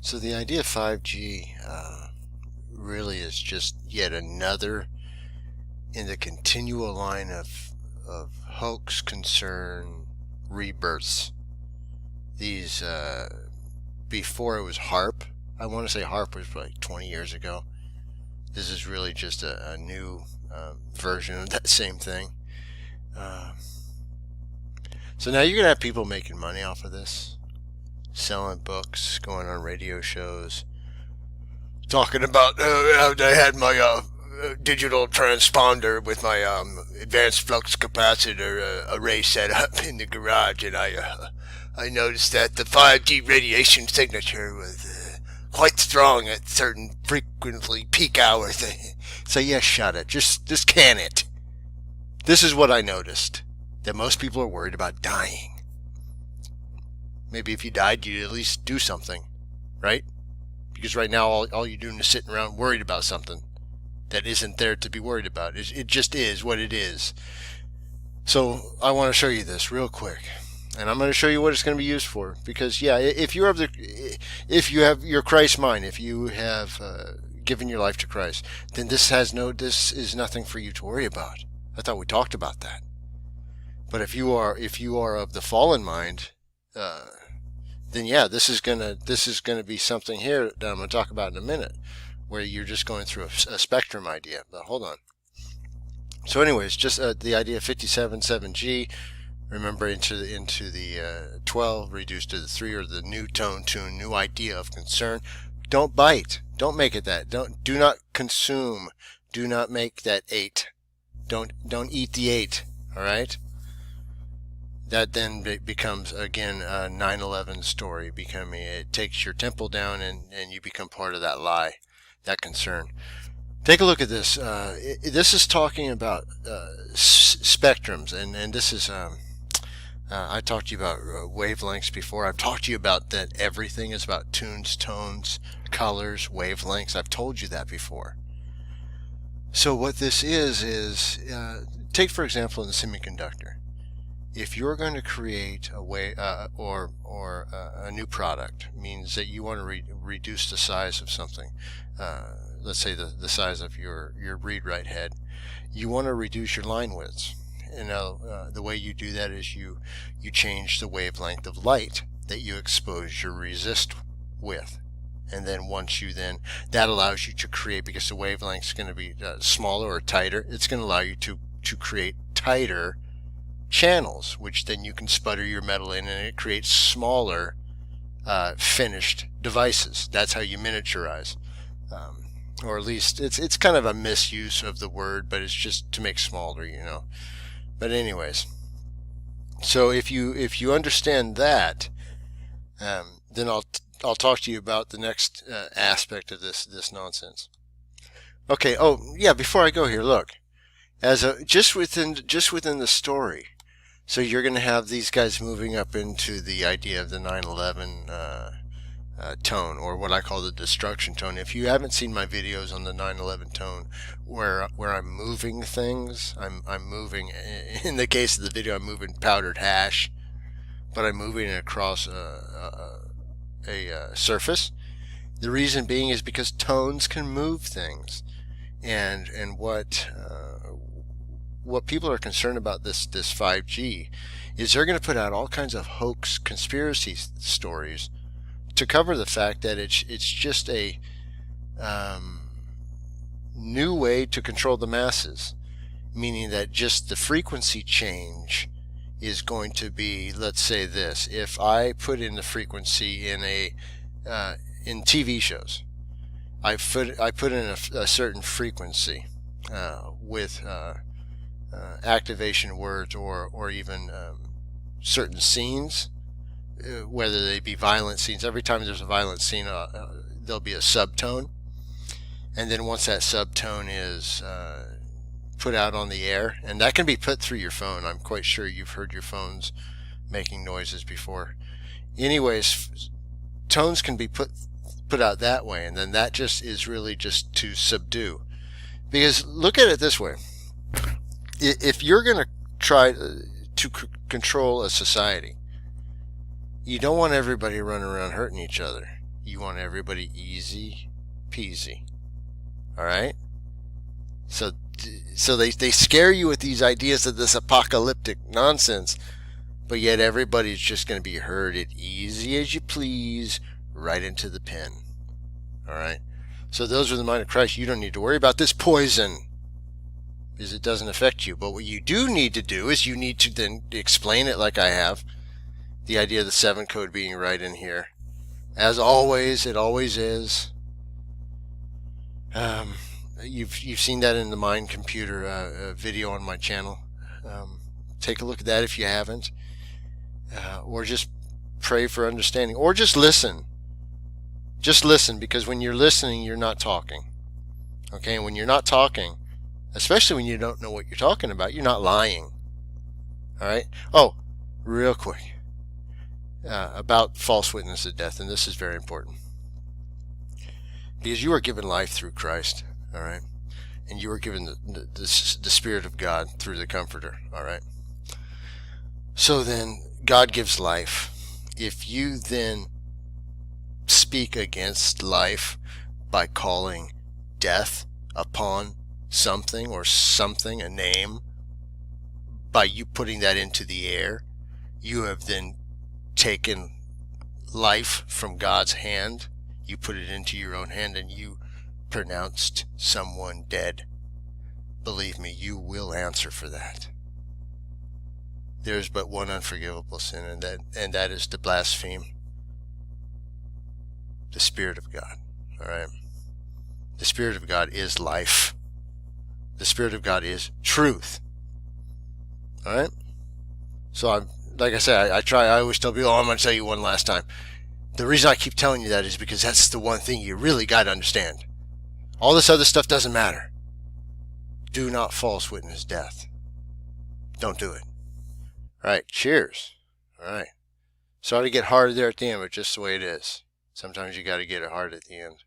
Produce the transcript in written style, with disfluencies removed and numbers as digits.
So the idea of 5G really is just yet another in the continual line of hoax, concern, rebirths. These, before it was HARP, I want to say HARP was like 20 years ago. This is really just a new version of that same thing. Uh, so now you're going to have people making money off of this, selling books, going on radio shows, talking about I had my digital transponder with my advanced flux capacitor array set up in the garage, and I noticed that the 5G radiation signature was quite strong at certain frequently peak hours. So yeah, shut it. Just can it. This is what I noticed. That most people are worried about dying. Maybe if you died, you'd at least do something, right? Because right now, all you're doing is sitting around worried about something that isn't there to be worried about. It just is what it is. So I want to show you this real quick. And I'm going to show you what it's going to be used for. Because, yeah, if you have your Christ mind, if you have given your life to Christ, then this is nothing for you to worry about. I thought we talked about that. But if you are of the fallen mind, then yeah, this is gonna be something here that I'm gonna talk about in a minute, where you're just going through a spectrum idea. But hold on. So, anyways, just the idea of 57.7G. Remember, into the 12 reduced to the 3, or the new tone, new idea of concern. Don't bite. Don't make it that. Do not consume. Do not make that 8. Don't eat the 8. All right. That then becomes, again, a 9/11 story. It takes your temple down, and you become part of that lie, that concern. Take a look at this. This is talking about spectrums, and this is, I talked to you about wavelengths before. I've talked to you about that everything is about tunes, tones, colors, wavelengths. I've told you that before. So what this is take, for example, in the semiconductor. If you're going to create a way or a new product, means that you want to reduce the size of something. Let's say the size of your read-write head. You want to reduce your line widths. The way you do that is you change the wavelength of light that you expose your resist with. And then that allows you to create, because the wavelength is going to be smaller or tighter, it's going to allow you to create tighter channels, which then you can sputter your metal in, and it creates smaller finished devices. That's how you miniaturize, or at least it's kind of a misuse of the word, but it's just to make smaller, But anyways, so if you understand that, then I'll talk to you about the next aspect of this nonsense. Okay. Oh yeah. Before I go here, look, just within the story. So you're going to have these guys moving up into the idea of the 9/11 tone, or what I call the destruction tone. If you haven't seen my videos on the 9/11 tone, where I'm moving things, I'm moving. In the case of the video, I'm moving powdered hash, but I'm moving it across a surface. The reason being is because tones can move things, and what people are concerned about this 5G is they're going to put out all kinds of hoax conspiracy stories to cover the fact that it's just a new way to control the masses, meaning that just the frequency change is going to be, let's say this, if I put in the frequency in TV shows, I put in a certain frequency with activation words, or even certain scenes, whether they be violent scenes. Every time there's a violent scene, there'll be a subtone, and then once that subtone is put out on the air, and that can be put through your phone. I'm quite sure you've heard your phones making noises before. Anyways, tones can be put out that way, and then that just is really just to subdue. Because look at it this way. If you're going to try to control a society, you don't want everybody running around hurting each other. You want everybody easy peasy. All right? So they scare you with these ideas of this apocalyptic nonsense, but yet everybody's just going to be herded easy as you please right into the pen. All right? So those are the mind of Christ. You don't need to worry about this poison because it doesn't affect you. But what you do need to do is you need to then explain it like I have. The idea of the 7 code being right in here. As always, it always is. You've seen that in the Mind Computer video on my channel. Take a look at that if you haven't. Or just pray for understanding. Or just listen. Just listen, because when you're listening, you're not talking. Okay? And when you're not talking, especially when you don't know what you're talking about, you're not lying. All right? Oh, real quick. About false witness of death, and this is very important. Because you are given life through Christ, all right? And you are given the Spirit of God through the Comforter, all right? So then, God gives life. If you then speak against life by calling death upon something or something, a name, by you putting that into the air, you have then taken life from God's hand. You put it into your own hand and you pronounced someone dead. Believe me, you will answer for that. There is but one unforgivable sin, and that is to blaspheme the Spirit of God. All right? The Spirit of God is life. The Spirit of God is truth. All right? So like I said, I always tell people, I'm going to tell you one last time. The reason I keep telling you that is because that's the one thing you really got to understand. All this other stuff doesn't matter. Do not false witness death. Don't do it. All right, cheers. All right. Sorry to get hard there at the end, but just the way it is. Sometimes you got to get it hard at the end.